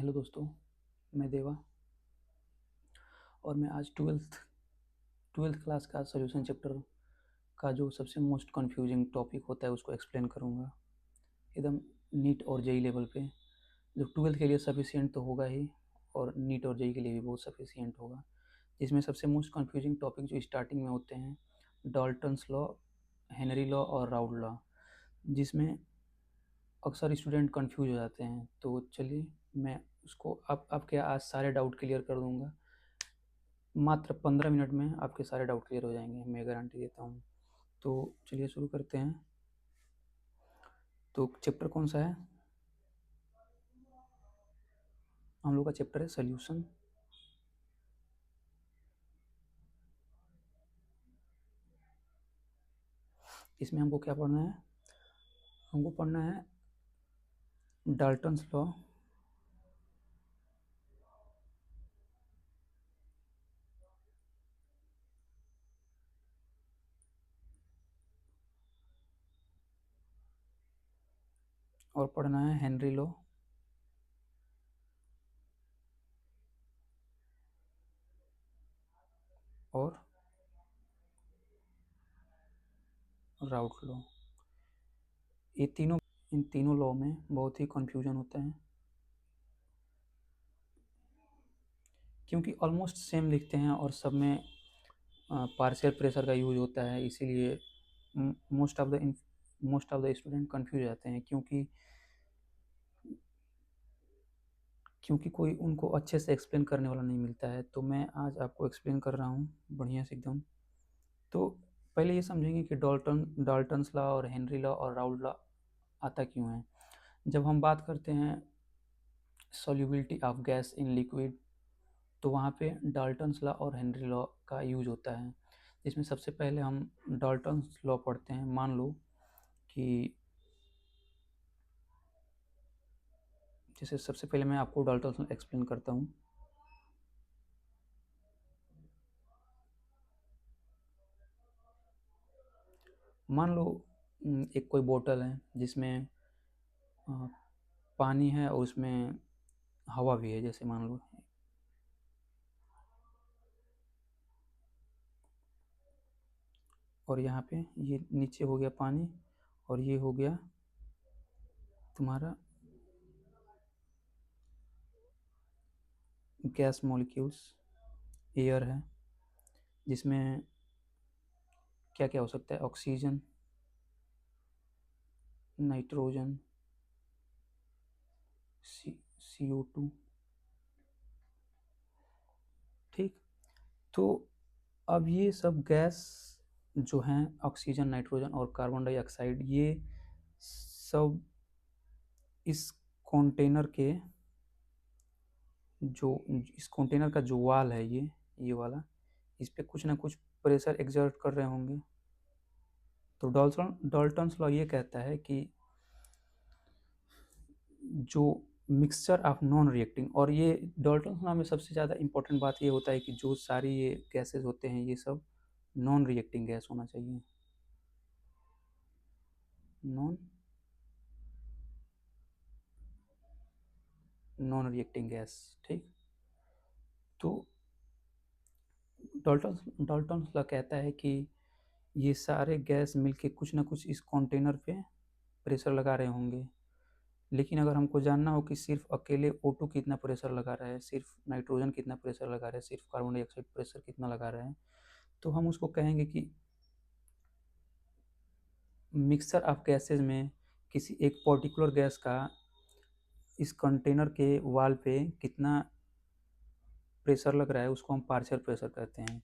Hello दोस्तों, मैं देवा और मैं आज ट्वेल्थ क्लास का सॉल्यूशन चैप्टर का जो सबसे मोस्ट कन्फ्यूजिंग टॉपिक होता है उसको एक्सप्लेन करूँगा एकदम नीट और जेई लेवल पे। जो ट्वेल्थ के लिए सफिशिएंट तो होगा ही और नीट और जेई के लिए भी बहुत सफिशिएंट होगा। जिसमें सबसे मोस्ट कन्फ्यूजिंग टॉपिक जो स्टार्टिंग में होते हैं डाल्टन्स लॉ, हेनरी लॉ और राउल लॉ, जिसमें अक्सर स्टूडेंट कंफ्यूज हो जाते हैं। तो चलिए मैं उसको अब आपके आज सारे डाउट क्लियर कर दूंगा। मात्र 15 मिनट में आपके सारे डाउट क्लियर हो जाएंगे, मैं गारंटी देता हूँ। तो चलिए शुरू करते हैं। तो चैप्टर कौन सा है? हम लोग का चैप्टर है सोल्यूशन। इसमें हमको क्या पढ़ना है? हमको पढ़ना है डाल्टन्स लॉ, और पढ़ना है हेनरी लॉ, और राउट लॉ। इन तीनों लॉ में बहुत ही कन्फ्यूजन होता है क्योंकि ऑलमोस्ट सेम लिखते हैं और सब में पार्शियल प्रेशर का यूज होता है। इसीलिए most of the student confuse जाते हैं क्योंकि कोई उनको अच्छे से एक्सप्लेन करने वाला नहीं मिलता है। तो मैं आज आपको एक्सप्लेन कर रहा हूँ बढ़िया से एकदम। तो पहले ये समझेंगे कि डाल्टन्स लॉ और हेनरी लॉ और राउल लॉ आता क्यों है। जब हम बात करते हैं solubility of gas in liquid, तो वहाँ पे डाल्टन्स लॉ और हेनरी लॉ का यूज होता है। जिसमें सबसे पहले हम डाल्टन्स लॉ पढ़ते हैं। मान लो कि जैसे सबसे पहले मैं आपको डाल्टन्स लॉ एक्सप्लेन करता हूँ। मान लो एक कोई बोतल है जिसमें पानी है और उसमें हवा भी है, जैसे मान लो। और यहाँ पे ये नीचे हो गया पानी और ये हो गया तुम्हारा गैस मॉलिक्यूल्स, एयर है, जिसमें क्या क्या हो सकता है? Oxygen, nitrogen, CO2। ठीक। तो अब ये सब गैस जो हैं, ऑक्सीजन, नाइट्रोजन और कार्बन डाइऑक्साइड, ये सब इस कंटेनर के जो इस कंटेनर का जो वाल है, ये वाला, इस पे कुछ ना कुछ प्रेशर एक्सर्ट कर रहे होंगे। तो डाल्टन्स लॉ ये कहता है कि जो मिक्सचर ऑफ नॉन रिएक्टिंग, और ये डाल्टन्स लॉ में सबसे ज़्यादा इंपॉर्टेंट बात ये होता है कि जो सारी ये गैसेज होते हैं ये सब नॉन रिएक्टिंग गैस होना चाहिए। Non non reacting gas. ठीक। तो डाल्टन्स लॉ कहता है कि ये सारे गैस मिलके कुछ ना कुछ इस कंटेनर पे प्रेशर लगा रहे होंगे। लेकिन अगर हमको जानना हो कि सिर्फ अकेले O2 कितना प्रेशर लगा रहा है, सिर्फ नाइट्रोजन कितना प्रेशर लगा रहा है, सिर्फ कार्बन डाइऑक्साइड प्रेशर कितना लगा रहा है, तो हम उसको कहेंगे कि मिक्सचर ऑफ गैसेज में किसी एक पर्टिकुलर गैस का इस कंटेनर के वाल पे कितना प्रेशर लग रहा है उसको हम पार्शियल प्रेशर कहते हैं।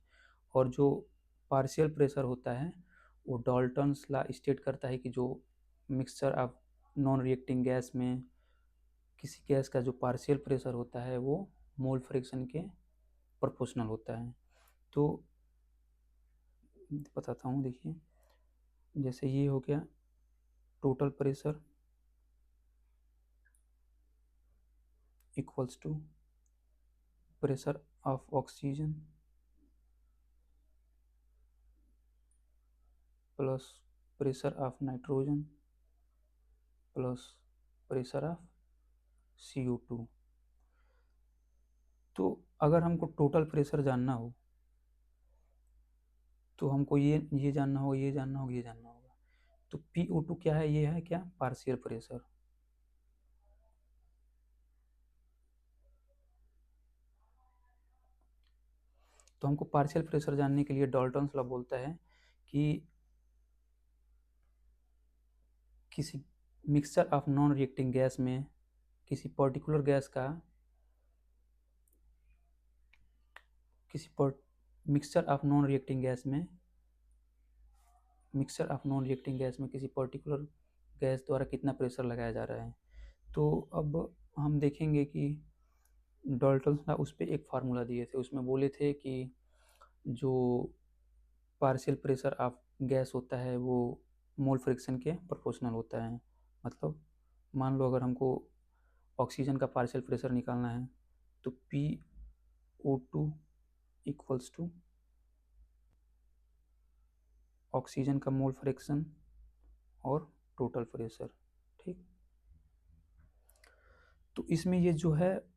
और जो पार्शियल प्रेशर होता है वो डाल्टन्स लॉ स्टेट करता है कि जो mixture of non reacting gas में किसी गैस का जो पार्शियल प्रेशर होता है वो मोल फ्रैक्शन के प्रोपोर्शनल होता है। तो बताता हूँ, देखिए। जैसे ये हो गया total pressure equals to pressure of oxygen plus pressure of nitrogen plus pressure of CO2। तो अगर हमको टोटल प्रेशर जानना हो तो हमको ये जानना होगा, ये जानना होगा, ये जानना होगा। तो PO2 क्या है? ये है क्या? Partial pressure. तो हमको पार्शियल प्रेशर जानने के लिए डाल्टन्स लॉ बोलता है कि किसी mixture of non reacting gas में किसी पर्टिकुलर गैस का mixture of non reacting gas में किसी पर्टिकुलर गैस द्वारा कितना प्रेशर लगाया जा रहा है। तो अब हम देखेंगे कि डाल्टन्स ने उस पर एक फार्मूला दिए थे, उसमें बोले थे कि जो पार्शियल प्रेशर ऑफ गैस होता है वो मोल फ्रिक्शन के प्रोपोर्शनल होता है। मतलब मान लो अगर हमको ऑक्सीजन का पार्शियल प्रेशर निकालना है तो PO2 इक्वल्स टू ऑक्सीजन का मोल फ्रैक्शन और टोटल प्रेशर। ठीक, तो इसमें ये जो है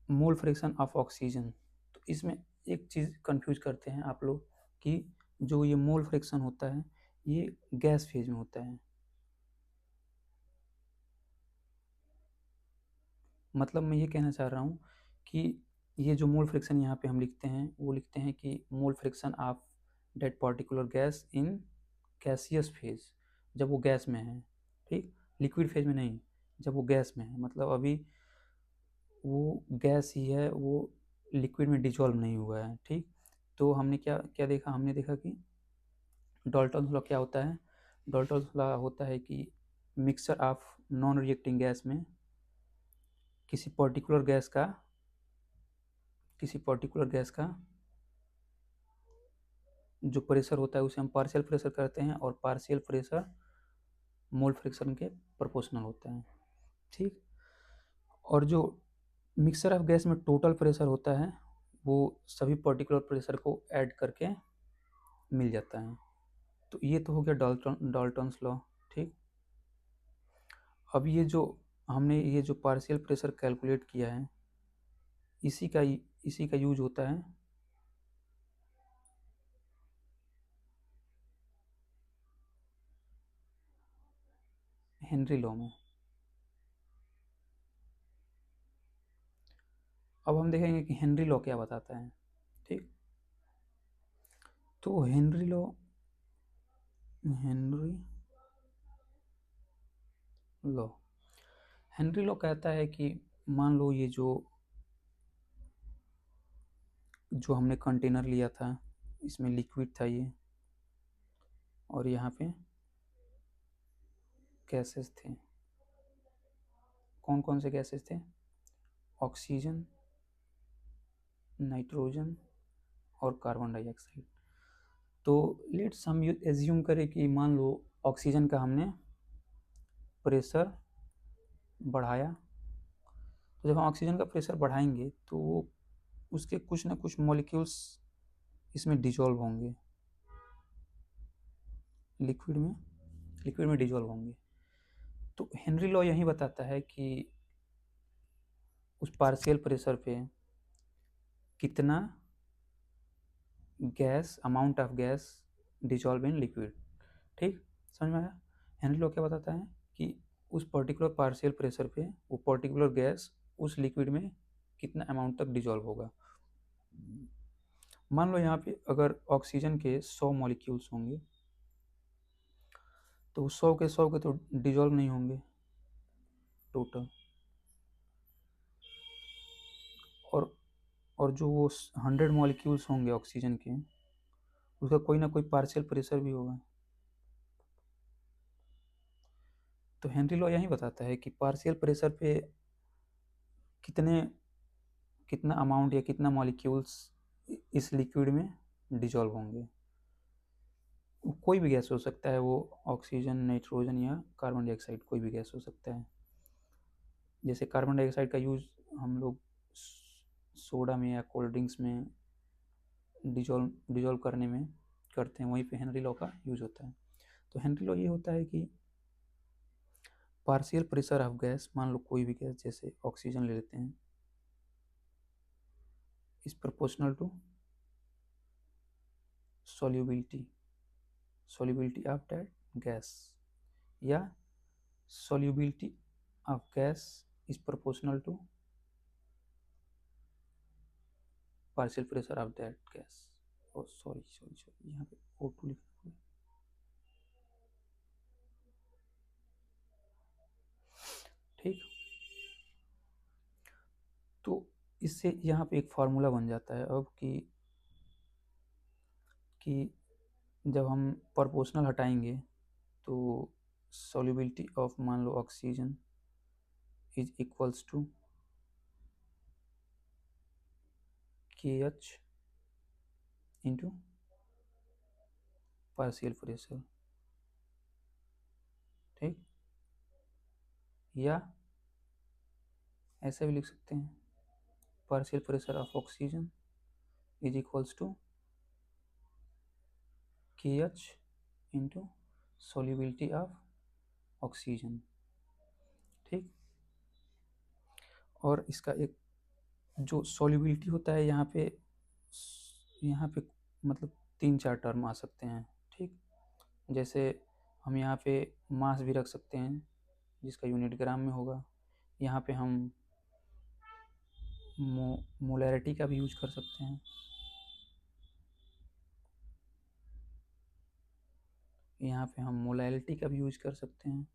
मोल फ्रैक्शन ऑफ ऑक्सीजन, तो इसमें एक चीज़ कंफ्यूज करते हैं आप लोग कि जो ये मोल फ्रैक्शन होता है ये गैस फेज में होता है। मतलब मैं ये कहना चाह रहा हूँ कि ये जो मोल फ्रैक्शन यहाँ पे हम लिखते हैं वो लिखते हैं कि mole fraction of that particular gas in gaseous phase, जब वो गैस में है। ठीक, लिक्विड फेज में नहीं, जब वो गैस में है, मतलब अभी वो गैस ही है, वो लिक्विड में डिजॉल्व नहीं हुआ है। ठीक, तो हमने क्या क्या देखा? हमने देखा कि डाल्टन्स लॉ क्या होता है? डाल्टन्स लॉ होता है कि mixture of non reacting gas में किसी पर्टिकुलर गैस का जो प्रेशर होता है उसे हम पार्शियल प्रेशर कहते हैं, और पार्शियल प्रेशर मोल फ्रिक्शन के प्रोपोर्शनल होता है। ठीक, और जो मिक्सचर ऑफ गैस में टोटल प्रेशर होता है वो सभी पर्टिकुलर प्रेशर को ऐड करके मिल जाता है। तो ये तो हो गया डाल्टन्स लॉ। ठीक, अब ये जो पार्शियल प्रेशर कैलकुलेट किया है इसी का यूज होता है हेनरी लॉ में। अब हम देखेंगे कि हेनरी लॉ क्या बताता है। ठीक, तो हेनरी लॉ हेनरी लॉ कहता है कि मान लो ये जो हमने कंटेनर लिया था इसमें लिक्विड था ये, और यहाँ पे गैसेस थे। कौन कौन से गैसेस थे? ऑक्सीजन, नाइट्रोजन और कार्बन डाइऑक्साइड। तो लेट्स हम एज्यूम करें कि मान लो ऑक्सीजन का हमने प्रेशर बढ़ाया। तो जब हम ऑक्सीजन का प्रेशर बढ़ाएंगे तो वो उसके कुछ ना कुछ मॉलिक्यूल्स इसमें डिजॉल्व होंगे, लिक्विड में डिजॉल्व होंगे। तो हेनरी लॉ यही बताता है कि उस पार्शियल प्रेशर पे कितना amount of gas dissolve in liquid. ठीक, समझ में आया? हेनरी लॉ क्या बताता है कि उस पर्टिकुलर पार्शियल प्रेशर पे वो पर्टिकुलर गैस उस लिक्विड में कितना अमाउंट तक डिजॉल्व होगा। मान लो यहाँ पे अगर ऑक्सीजन के 100 मॉलिक्यूल्स होंगे तो 100 के तो डिजॉल्व नहीं होंगे टोटल, और जो वो 100 मॉलिक्यूल्स होंगे ऑक्सीजन के उसका कोई ना कोई पार्शियल प्रेशर भी होगा। तो हेनरी लॉ यही बताता है कि पार्शियल प्रेशर पे कितने कितना अमाउंट या कितना मॉलिक्यूल्स इस लिक्विड में डिजॉल्व होंगे। कोई भी गैस हो सकता है, वो ऑक्सीजन, नाइट्रोजन या कार्बन डाइऑक्साइड, कोई भी गैस हो सकता है। जैसे कार्बन डाइऑक्साइड का यूज़ हम लोग सोडा में या कोल्ड ड्रिंक्स में डिजॉल्व करने में करते हैं, वहीं पे हेनरी लॉ का यूज होता है। तो हेनरी लॉ ये होता है कि पार्शियल प्रेशर ऑफ गैस, मान लो कोई भी गैस जैसे ऑक्सीजन ले लेते हैं, is proportional to solubility of that gas, या solubility of gas is proportional to partial pressure of that gas. oh sorry यहाँ पे O2 लिखना है। ठीक, तो इससे यहाँ पे एक फार्मूला बन जाता है अब कि जब हम प्रोपोर्शनल हटाएंगे तो solubility ऑफ मान लो oxygen is equals to KH into partial pressure. ठीक, या ऐसा भी लिख सकते हैं partial pressure of oxygen is equals to KH into solubility of oxygen. ठीक, और इसका एक जो solubility होता है यहाँ पे मतलब 3-4 टर्म आ सकते हैं। ठीक, जैसे हम यहाँ पे मास भी रख सकते हैं जिसका यूनिट ग्राम में होगा। यहाँ पे हम मोलैरिटी का भी यूज कर सकते हैं। यहाँ पे हम मोलैरिटी का भी यूज कर सकते हैं।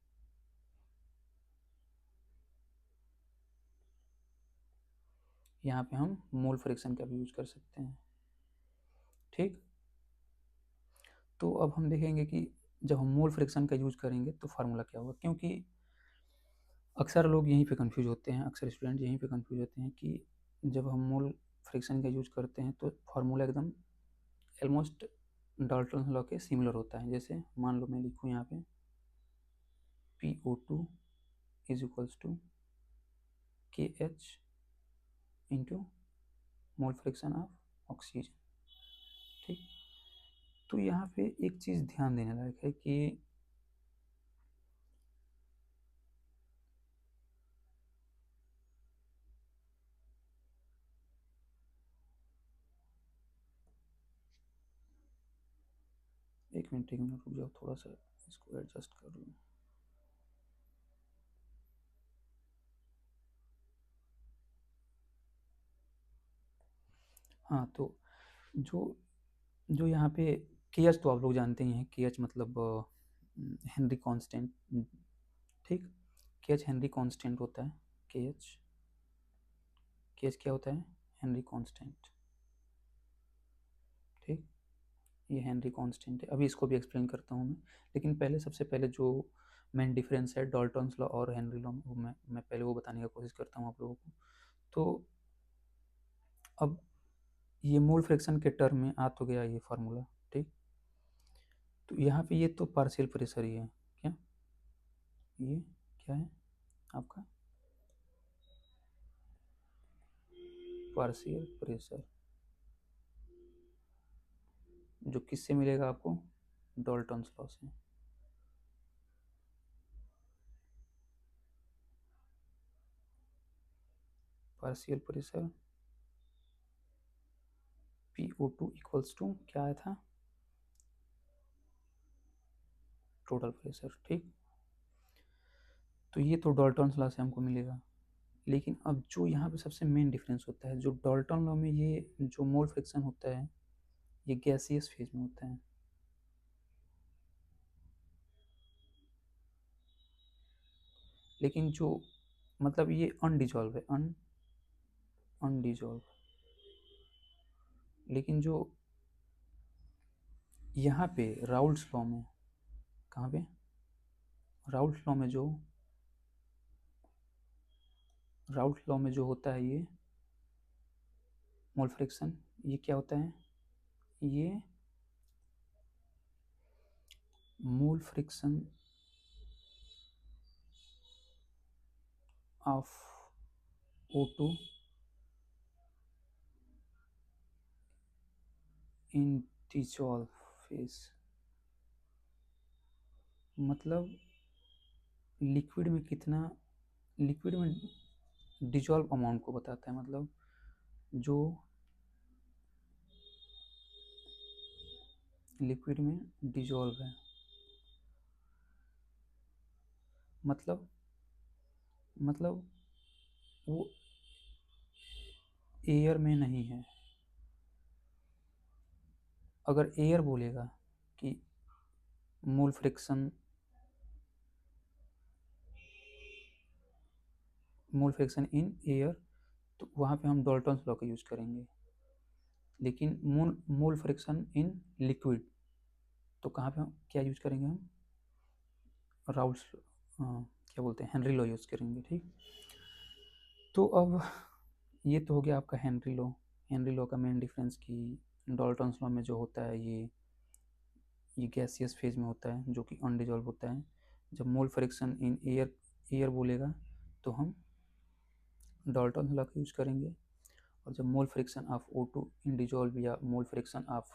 यहाँ पे हम मोल फ्रैक्शन का भी यूज कर सकते हैं। ठीक, तो अब हम देखेंगे कि जब हम मोल फ्रैक्शन का यूज करेंगे तो फार्मूला क्या होगा, क्योंकि अक्सर लोग यहीं पे कंफ्यूज होते हैं, अक्सर स्टूडेंट यहीं पे कंफ्यूज होते हैं कि जब हम मोल फ्रैक्शन का यूज करते हैं तो फार्मूला एकदम ऑलमोस्ट डाल्टन लॉ के सिमिलर होता है। जैसे मान लो मैं लिखूँ यहाँ पे PO2 is equals to KH into mole fraction of oxygen. ठीक, तो यहाँ पे एक चीज़ ध्यान देने लायक है कि एक मिनट रुक जाओ, थोड़ा सा इसको एडजस्ट कर लूँ। हाँ, तो जो जो यहाँ पे KH तो आप लोग जानते ही हैं, KH मतलब हेनरी कांस्टेंट। ठीक, KH हेनरी कांस्टेंट होता है। KH क्या होता है? Henry constant. ठीक, ये हेनरी कांस्टेंट है। अभी इसको भी एक्सप्लेन करता हूँ मैं, लेकिन पहले सबसे पहले जो मेन डिफरेंस है डाल्टन्स लॉ और हेनरी लॉ में, मैं पहले वो बताने का कोशिश करता हूँ आप लोगों को। तो अब ये मोल फ्रैक्शन के टर्म में आ तो गया ये फार्मूला। ठीक, तो यहाँ पे ये तो पार्शियल प्रेशर ही है। क्या ये क्या है आपका? पार्शियल प्रेशर, जो किससे मिलेगा आपको? डाल्टन्स लॉ से। Partial pressure PO2 equals to क्या आया था? Total pressure. ठीक, तो ये तो डाल्टन्स लॉ से हमको मिलेगा। लेकिन अब जो यहाँ पे सबसे मेन डिफरेंस होता है, जो डाल्टन लॉ में ये जो मोल फ्रैक्शन होता है ये गैसियस फेज में होता है, लेकिन जो मतलब ये अनडिजॉल्व है, अनडिजॉल्व। लेकिन जो यहाँ पे राउल्ट्स लॉ में, कहाँ पे? राउल्ट्स लॉ में जो होता है ये मोल फ्रैक्शन, ये क्या होता है? ये मोल fraction of O2 in dissolve phase, मतलब लिक्विड में डिजॉल्व अमाउंट को बताता है। मतलब जो लिक्विड में डिजॉल्व है, मतलब वो एयर में नहीं है। अगर एयर बोलेगा कि मोल फ्रिक्शन इन एयर, तो वहाँ पे हम डाल्टन्स लॉ का यूज करेंगे। लेकिन मोल फ्रिक्शन इन लिक्विड, तो कहाँ पे हम क्या यूज करेंगे, हम राउल्स क्या बोलते हैं, हेनरी लॉ यूज करेंगे। ठीक, तो अब ये तो हो गया आपका हेनरी लॉ का मेन डिफरेंस कि डाल्टन्स लॉ में जो होता है ये गैसियस फेज में होता है, जो कि अनडिजॉल्व होता है। जब मोल फ्रिक्शन इन एयर बोलेगा तो हम डाल्टन लॉ का यूज करेंगे। और जब मोल friction of O2 in dissolve या मोल फ्रिक्शन ऑफ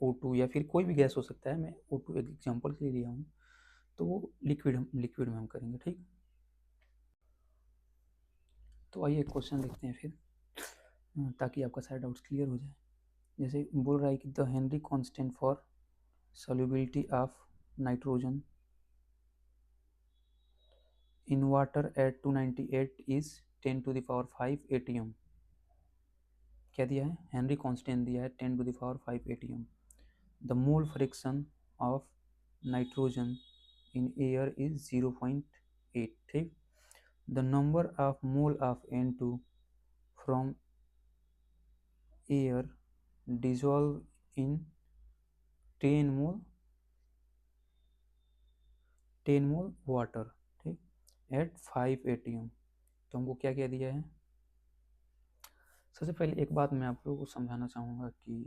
O2 या फिर कोई भी गैस हो सकता है, मैं O2 एक एग्जांपल के लिए लिया हूँ, तो वो लिक्विड में हम करेंगे। ठीक, तो आइए एक क्वेश्चन देखते हैं फिर, ताकि आपका सारे डाउट्स क्लियर हो जाए। जैसे बोल रहा है कि the Henry constant for solubility of nitrogen in water at 298 is 10 to the power 5 atm। क्या दिया है, हेनरी कांस्टेंट दिया है 10 to the power 5 atm। The mole friction of nitrogen in air is 0.8। ठीक, the number of mole of N2 from air dissolve in 10 mole water, ठीक, eight 5 atm। तो हमको क्या क्या दिया है। सबसे पहले एक बात मैं आप लोगों को समझाना चाहूँगा कि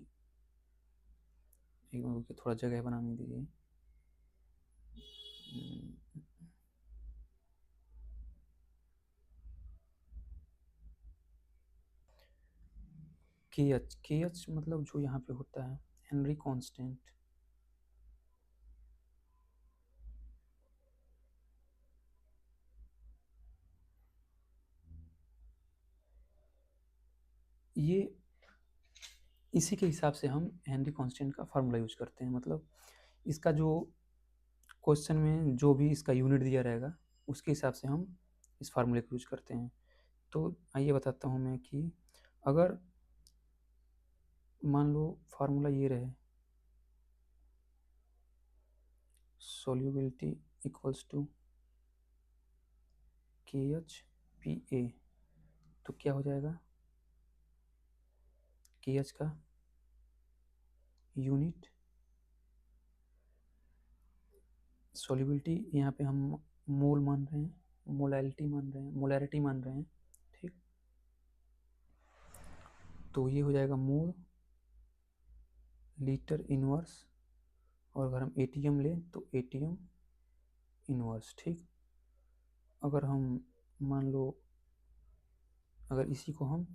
एक मिनट थोड़ा जगह बनाने दीजिए। के एच मतलब जो यहाँ पे होता है हेनरी कांस्टेंट, ये इसी के हिसाब से हम हेनरी कांस्टेंट का फार्मूला यूज करते हैं। मतलब इसका जो क्वेश्चन में जो भी इसका यूनिट दिया रहेगा उसके हिसाब से हम इस फार्मूले को यूज करते हैं। तो आइए बताता हूँ मैं कि अगर मान लो फार्मूला ये रहे, solubility इक्वल्स टू KHPA, तो क्या हो जाएगा, KH का यूनिट सॉल्युबिलिटी, यहाँ पे हम मोल मान रहे हैं, मोलैरिटी मान रहे हैं। ठीक, तो ये हो जाएगा मोल लीटर इनवर्स, और अगर हम एटीएम लें तो एटीएम इनवर्स। ठीक, अगर हम मान लो, अगर इसी को हम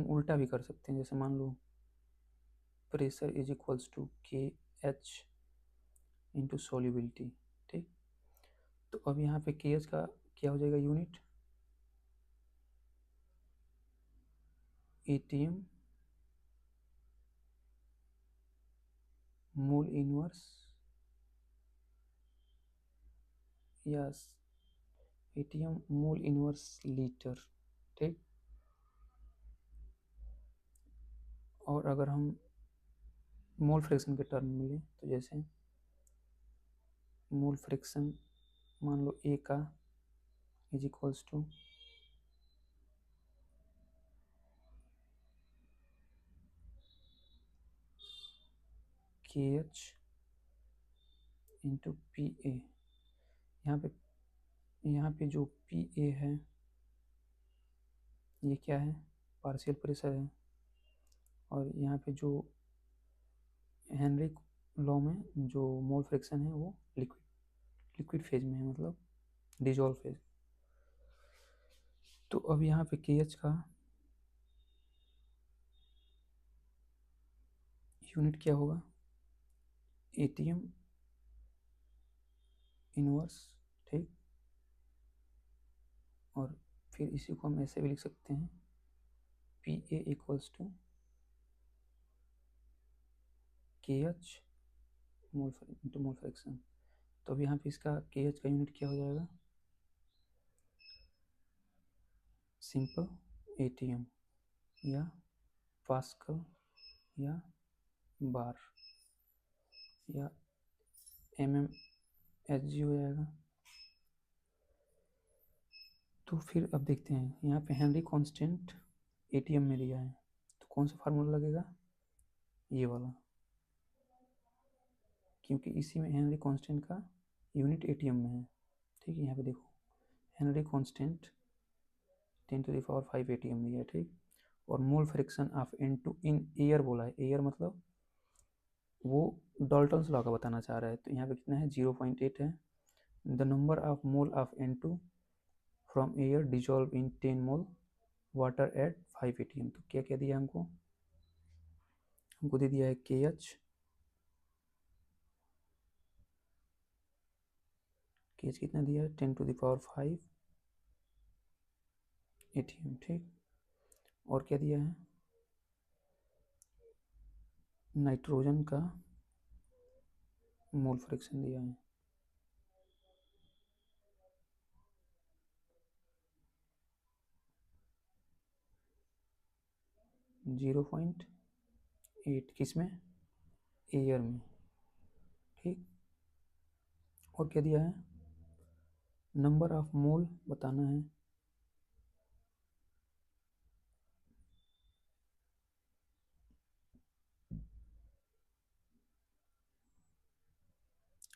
उल्टा भी कर सकते हैं, जैसे मान लो pressure is equals to KH into solubility. ठीक, तो अब यहाँ पे KH का क्या हो जाएगा यूनिट, एटीएम मोल इनवर्स या एटीएम मोल इनवर्स लीटर। ठीक, और अगर हम मोल फ्रैक्शन के टर्म में लें तो जैसे मोल फ्रैक्शन मान लो ए का is equals to KH into PA। यहाँ पे जो PA है ये क्या है, पार्शियल प्रेशर है। और यहाँ पे जो हेनरी लॉ में जो मोल फ्रैक्शन है वो लिक्विड फेज में है, मतलब डिजॉल्व फेज। तो अब यहाँ पे KH का यूनिट क्या होगा, एटीएम इनवर्स। ठीक, और फिर इसी को हम ऐसे भी लिख सकते हैं, PA equals to KH mole into mole fraction. तो अब यहाँ पे इसका KH का यूनिट क्या हो जाएगा, सिंपल ATM या पास्कल या बार या mmHg हो जाएगा। तो फिर अब देखते हैं, यहाँ पे हेनरी कांस्टेंट ATM में दिया है, तो कौन सा फार्मूला लगेगा, ये वाला, क्योंकि इसी में हेनरी कांस्टेंट का यूनिट ATM में है। ठीक है, यहाँ पे देखो हेनरी कांस्टेंट 10⁵ ATM दिया है। ठीक, और मोल friction of N2 in air बोला है, एयर मतलब वो डाल्टन्स लॉ का बताना चाह रहा है। तो यहाँ पे कितना है, 0.8 है। The number of mole of N2 from air dissolve in 10 mole water at 5 ATM। तो क्या क्या दिया हमको दे दिया है KH कितना दिया है, 10⁵ ATM। ठीक, और क्या दिया है, नाइट्रोजन का मोल फ्रैक्शन दिया है, जीरो पॉइंट एट, किस में, एयर में। ठीक, और क्या दिया है, नंबर ऑफ मोल बताना है,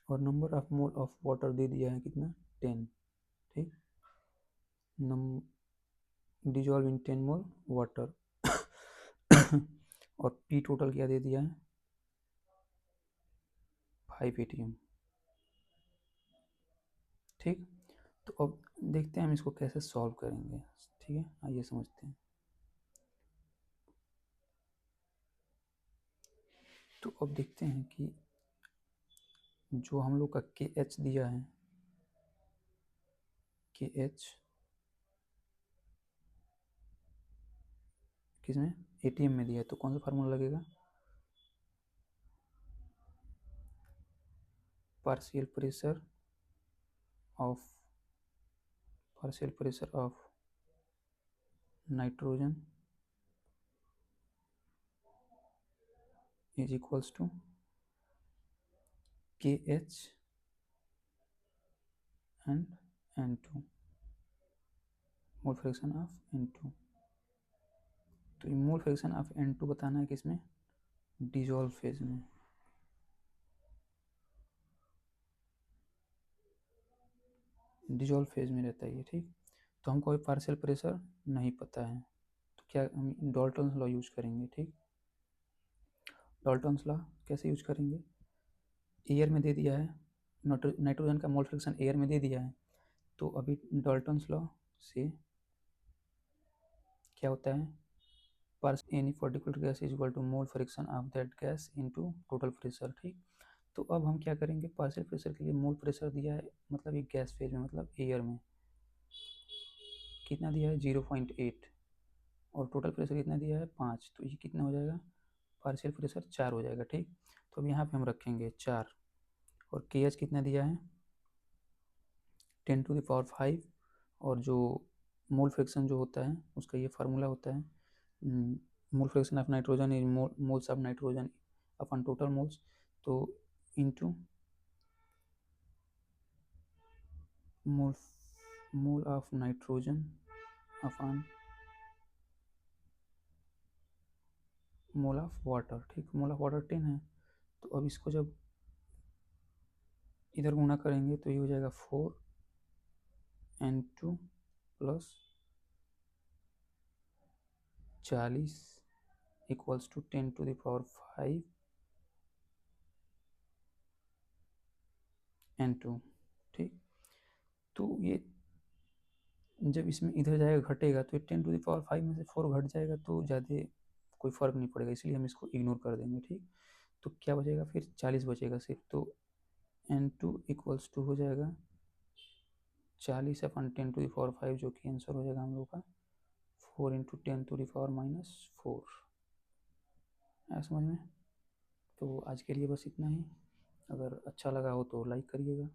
और number of mole of water दे दिया है कितना, 10। ठीक, डिजॉल्व इन 10 मोल वाटर और पी टोटल क्या दे दिया है, 5 ATM। ठीक, तो अब देखते हैं हम इसको कैसे सॉल्व करेंगे। ठीक है, आइए समझते हैं। तो अब देखते हैं कि जो हम लोग का KH दिया है, KH किसमें, ATM में दिया है, तो कौन सा फार्मूला लगेगा, partial pressure of nitrogen is equals to KH and N2, mole fraction of N2। तो ये मोल फ्रैक्शन ऑफ N2 बताना है किसमें, डिजॉल्व फेज में। डिजॉल्व फेज में रहता है ये। ठीक, तो हमको अभी पार्शियल प्रेशर नहीं पता है, तो क्या हम डाल्टन्स लॉ यूज करेंगे। ठीक, डाल्टन्स लॉ कैसे यूज करेंगे, एयर में दे दिया है, नाइट्रोजन का मोल फ्रैक्शन एयर में दे दिया है, तो अभी डाल्टन्स लॉ से क्या होता है, any particular gas is equal to mole friction of that gas into total pressure. ठीक, तो अब हम क्या करेंगे, पार्शियल प्रेशर के लिए मोल प्रेशर दिया है, मतलब ये गैस फेज में, मतलब एयर में कितना दिया है, 0.8, और टोटल प्रेशर कितना दिया है, 5। तो ये कितना हो जाएगा, पार्शियल प्रेशर 4 हो जाएगा। ठीक, तो अब यहाँ पे हम रखेंगे 4, और KH कितना दिया है, 10⁵, और जो मोल फ्रैक्शन जो होता है उसका ये फार्मूला होता है, mole fraction of nitrogen is moles of nitrogen upon total moles, तो into mole of nitrogen upon mole of water. ठीक, मोल ऑफ वाटर 10 है, तो अब इसको जब इधर गुणा करेंगे तो ये हो जाएगा 4N2 plus 40 equals to 10⁵ N2। ठीक, तो ये जब इसमें इधर जाएगा घटेगा, तो 10⁵ में से 4 घट जाएगा, तो ज़्यादा कोई फ़र्क नहीं पड़ेगा, इसलिए हम इसको इग्नोर कर देंगे। ठीक, तो क्या बचेगा, फिर 40 बचेगा सिर्फ, तो N2 इक्वल्स टू हो जाएगा 40 अपन 10⁵, जो कि आंसर हो जाएगा हम लोग का 4 × 10⁻⁻⁴। आया समझ में। तो आज के लिए बस इतना ही। अगर अच्छा लगा हो तो लाइक करिएगा।